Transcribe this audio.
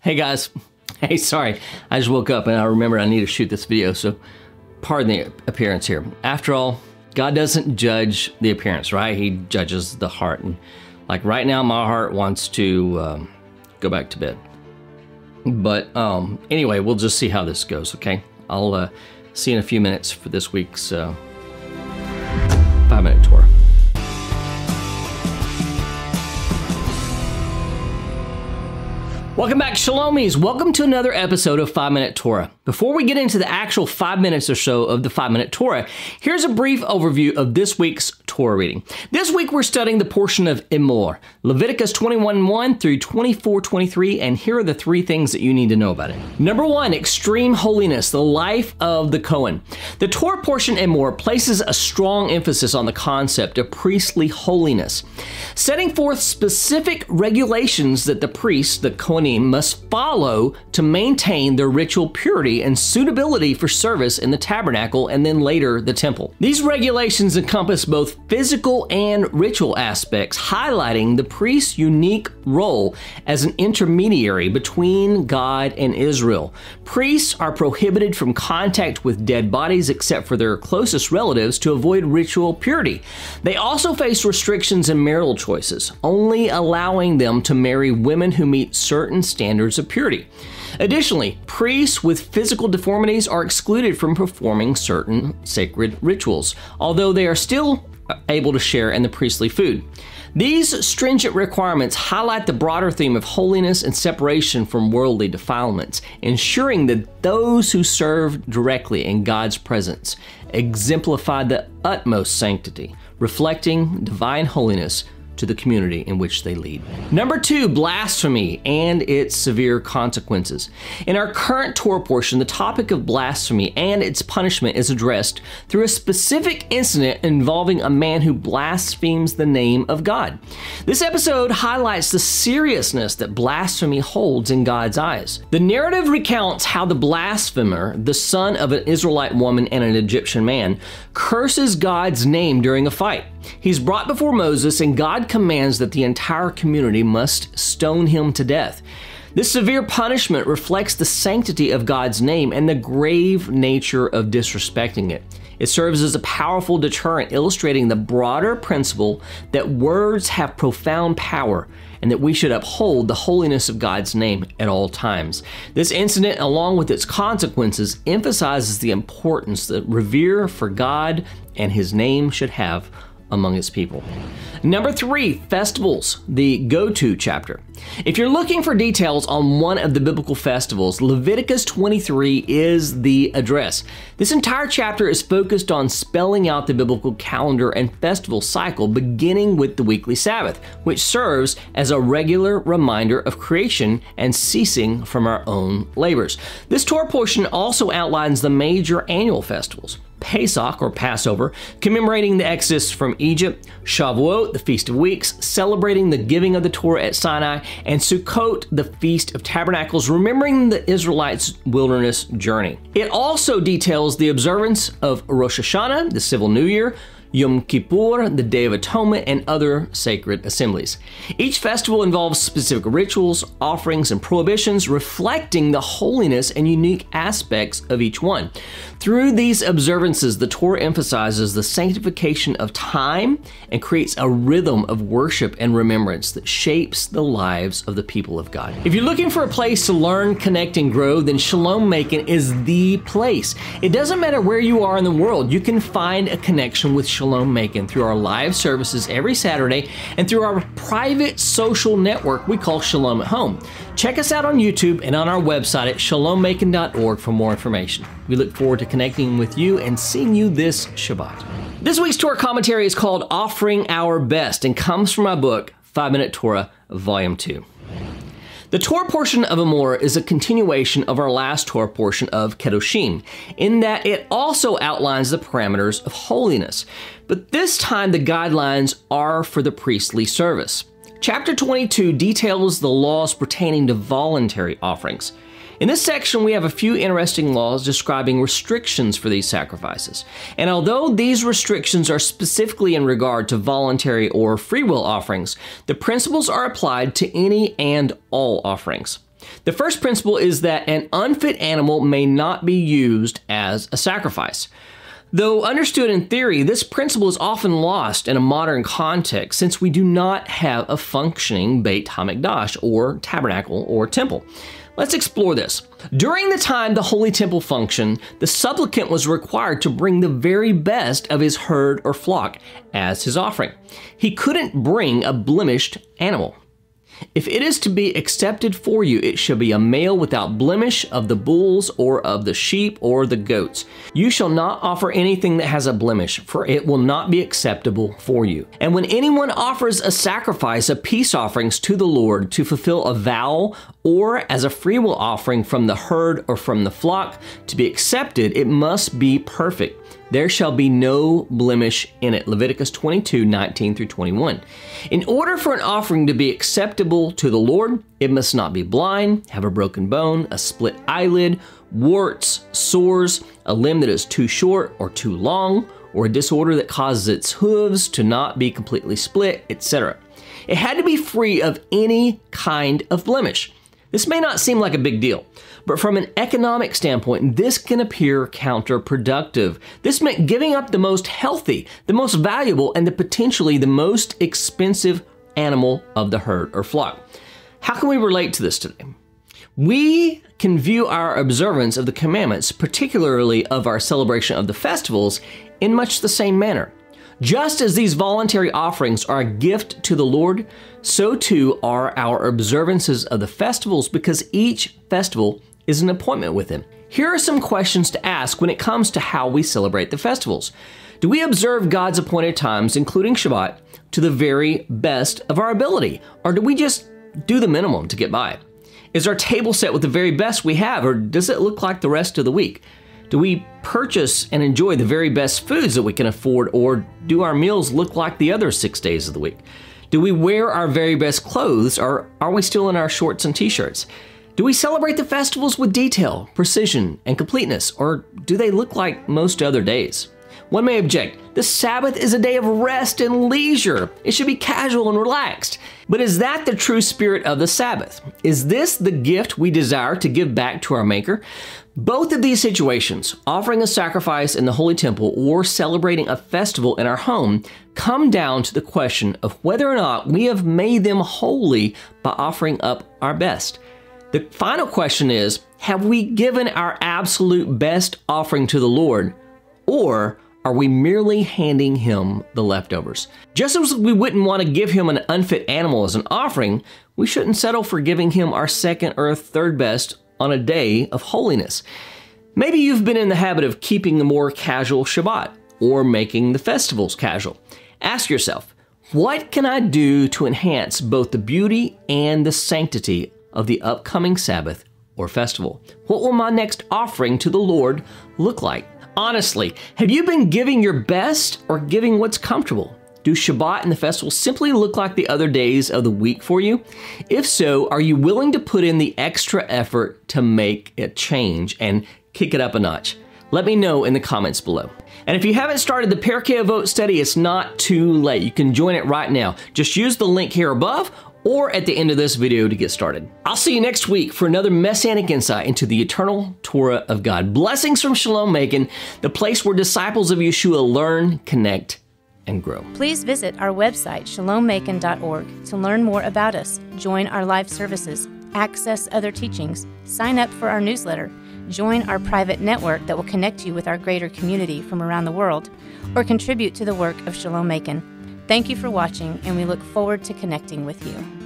Hey guys, hey, sorry, I just woke up and I remembered I need to shoot this video, so pardon the appearance here. After all, God doesn't judge the appearance, right? He judges the heart. And like right now, my heart wants to go back to bed. But anyway, we'll just see how this goes, okay? I'll see you in a few minutes for this week's 5-Minute Torah. Welcome back, Shalomies. Welcome to another episode of 5-Minute Torah. Before we get into the actual 5 minutes or so of the 5-Minute Torah, here's a brief overview of this week's Torah reading. This week we're studying the portion of Emor, Leviticus 21:1 through 24:23, and here are the 3 things that you need to know about it. Number 1, extreme holiness, the life of the Kohen. The Torah portion Emor places a strong emphasis on the concept of priestly holiness, setting forth specific regulations that the priests, the Kohanim, must follow to maintain their ritual purity and suitability for service in the tabernacle and then later the temple. These regulations encompass both physical and ritual aspects, highlighting the priest's unique role as an intermediary between God and Israel. Priests are prohibited from contact with dead bodies except for their closest relatives to avoid ritual purity. They also face restrictions in marital choices, only allowing them to marry women who meet certain standards of purity. Additionally, priests with physical deformities are excluded from performing certain sacred rituals, although they are still able to share in the priestly food. These stringent requirements highlight the broader theme of holiness and separation from worldly defilements, ensuring that those who serve directly in God's presence exemplify the utmost sanctity, reflecting divine holiness to the community in which they lead. Number 2, blasphemy and its severe consequences. In our current Torah portion, the topic of blasphemy and its punishment is addressed through a specific incident involving a man who blasphemes the name of God. This episode highlights the seriousness that blasphemy holds in God's eyes. The narrative recounts how the blasphemer, the son of an Israelite woman and an Egyptian man, curses God's name during a fight. He's brought before Moses, and God commands that the entire community must stone him to death. This severe punishment reflects the sanctity of God's name and the grave nature of disrespecting it. It serves as a powerful deterrent, illustrating the broader principle that words have profound power and that we should uphold the holiness of God's name at all times. This incident, along with its consequences, emphasizes the importance that revere for God and His name should have among His people. Number 3, festivals, the go-to chapter. If you're looking for details on one of the biblical festivals, Leviticus 23 is the address. This entire chapter is focused on spelling out the biblical calendar and festival cycle, beginning with the weekly Sabbath, which serves as a regular reminder of creation and ceasing from our own labors. This Torah portion also outlines the major annual festivals: Pesach, or Passover, commemorating the Exodus from Egypt; Shavuot, the Feast of Weeks, celebrating the giving of the Torah at Sinai; and Sukkot, the Feast of Tabernacles, remembering the Israelites' wilderness journey. It also details the observance of Rosh Hashanah, the civil new year, Yom Kippur, the Day of Atonement, and other sacred assemblies. Each festival involves specific rituals, offerings, and prohibitions, reflecting the holiness and unique aspects of each one. Through these observances, the Torah emphasizes the sanctification of time and creates a rhythm of worship and remembrance that shapes the lives of the people of God. If you're looking for a place to learn, connect, and grow, then Shalom Macon is the place. It doesn't matter where you are in the world, you can find a connection with Shalom Macon through our live services every Saturday and through our private social network we call Shalom at Home. Check us out on YouTube and on our website at shalommacon.org for more information. We look forward to connecting with you and seeing you this Shabbat. This week's Torah commentary is called Offering Our Best and comes from my book, 5-Minute Torah, Volume 2. The Torah portion of Emor is a continuation of our last Torah portion of Kedoshim, in that it also outlines the parameters of holiness, but this time the guidelines are for the priestly service. Chapter 22 details the laws pertaining to voluntary offerings. In this section, we have a few interesting laws describing restrictions for these sacrifices. And although these restrictions are specifically in regard to voluntary or free will offerings, the principles are applied to any and all offerings. The first principle is that an unfit animal may not be used as a sacrifice. Though understood in theory, this principle is often lost in a modern context since we do not have a functioning Beit HaMikdash, or tabernacle, or temple. Let's explore this. During the time the Holy Temple functioned, the supplicant was required to bring the very best of his herd or flock as his offering. He couldn't bring a blemished animal. If it is to be accepted for you, it shall be a male without blemish of the bulls or of the sheep or the goats. You shall not offer anything that has a blemish, for it will not be acceptable for you. And when anyone offers a sacrifice of peace offerings to the Lord to fulfill a vow or as a freewill offering from the herd or from the flock to be accepted, it must be perfect. There shall be no blemish in it. Leviticus 22:19-21. In order for an offering to be acceptable to the Lord, it must not be blind, have a broken bone, a split eyelid, warts, sores, a limb that is too short or too long, or a disorder that causes its hooves to not be completely split, etc. It had to be free of any kind of blemish. This may not seem like a big deal, but from an economic standpoint, this can appear counterproductive. This meant giving up the most healthy, the most valuable, and potentially the most expensive animal of the herd or flock. How can we relate to this today? We can view our observance of the commandments, particularly of our celebration of the festivals, in much the same manner. Just as these voluntary offerings are a gift to the Lord, so too are our observances of the festivals, because each festival is an appointment with Him. Here are some questions to ask when it comes to how we celebrate the festivals. Do we observe God's appointed times, including Shabbat, to the very best of our ability? Or do we just do the minimum to get by? Is our table set with the very best we have, or does it look like the rest of the week? Do we purchase and enjoy the very best foods that we can afford, or do our meals look like the other 6 days of the week? Do we wear our very best clothes, or are we still in our shorts and t-shirts? Do we celebrate the festivals with detail, precision, and completeness, or do they look like most other days? One may object, the Sabbath is a day of rest and leisure. It should be casual and relaxed. But is that the true spirit of the Sabbath? Is this the gift we desire to give back to our Maker? Both of these situations, offering a sacrifice in the Holy Temple or celebrating a festival in our home, come down to the question of whether or not we have made them holy by offering up our best. The final question is, have we given our absolute best offering to the Lord, or are we merely handing Him the leftovers? Just as we wouldn't want to give Him an unfit animal as an offering, we shouldn't settle for giving Him our second or third best on a day of holiness. Maybe you've been in the habit of keeping a more casual Shabbat or making the festivals casual. Ask yourself, what can I do to enhance both the beauty and the sanctity of the upcoming Sabbath or festival? What will my next offering to the Lord look like? Honestly, have you been giving your best or giving what's comfortable? Do Shabbat and the festival simply look like the other days of the week for you? If so, are you willing to put in the extra effort to make a change and kick it up a notch? Let me know in the comments below. And if you haven't started the Pirkei Avot study, it's not too late. You can join it right now. Just use the link here above or at the end of this video to get started. I'll see you next week for another Messianic insight into the eternal Torah of God. Blessings from Shalom Macon, the place where disciples of Yeshua learn, connect, and grow. Please visit our website, shalommacon.org, to learn more about us, join our live services, access other teachings, sign up for our newsletter, join our private network that will connect you with our greater community from around the world, or contribute to the work of Shalom Macon. Thank you for watching, and we look forward to connecting with you.